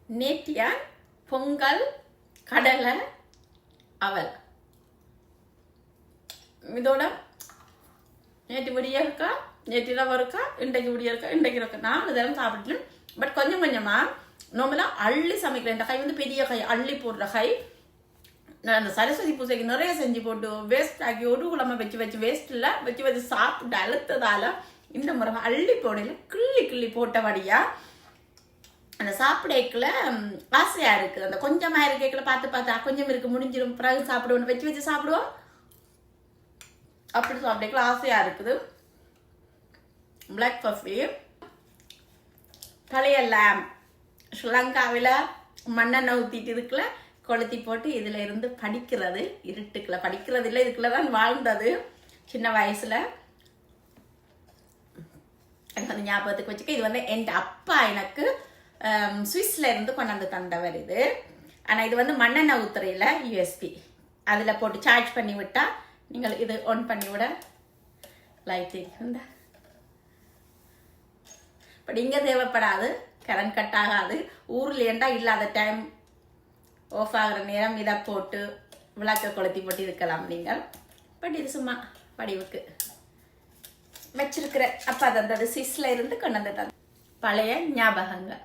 நேத்தியான் பொங்கல் கடலை அவல் இதோட நேற்று விடிய இருக்கா நேற்று இரவு இருக்கா இன்றைக்கு விடிய இருக்கா இன்றைக்கு இருக்கா 4 தரம் சாப்பிட்டு பட் கொஞ்சம் கொஞ்சமாக நார்மலாக அள்ளி சமைக்கிறேன். இந்த கை வந்து பெரிய கை அள்ளி போடுற கை. நான் அந்த சரஸ்வதி பூஜைக்கு நிறைய செஞ்சு போட்டு வேஸ்ட் ஆக்கி ஒரு குழம்பு வச்சு வேஸ்ட் இல்லை வச்சு சாப்பிட்டு அழுத்ததால இந்த முறை அள்ளி போடையில கிள்ளி போட்டபடியா அந்த சாப்பிடக்குள்ள ஆசையா இருக்கு. அந்த கொஞ்சமா இருக்கல பார்த்து கொஞ்சம் இருக்கு முடிஞ்சிடும் பிறகு சாப்பிடுவோம் வச்சு சாப்பிடுவோம். அப்படி சாப்பிடக்குள்ள ஆசையா இருக்குது. பிளாக் காஃபி பழைய லேம் ஸ்ரீலங்காவில் மண்ணெண்ணெய் ஊற்றிட்டு இருக்குல்ல கொளுத்தி போட்டு இதில் இருந்து படிக்கிறது. இருட்டுக்குள்ள படிக்கிறது இல்லை, இதுக்குள்ள தான் வாழ்ந்தது சின்ன வயசுல. எனக்கு வந்து ஞாபகத்துக்கு வச்சுக்க. இது வந்து என் அப்பா எனக்கு சுவிஸ்ல இருந்து கொண்டாந்து தந்தவர் இது. ஆனால் இது வந்து மண்ணெண்ணெய் ஊத்துறையில் யூஎஸ்பி அதில் போட்டு சார்ஜ் பண்ணி விட்டா நீங்கள் இது ஆன் பண்ணி விட லைட் இந்த பட் இங்கே தேவைப்படாது, கரண்ட் கட் ஆகாது. ஊரில் ஏண்டா இல்லாத டைம் ஆஃப் ஆகிற நேரம் இதை போட்டு விளக்க கொளுத்தி போட்டு இருக்கலாம் நீங்கள். பட் இது சும்மா வடிவுக்கு வச்சிருக்கிற அப்பா தந்தது சுவிஸ்ல இருந்து கொண்டு வந்தது பழைய ஞாபகங்கள்.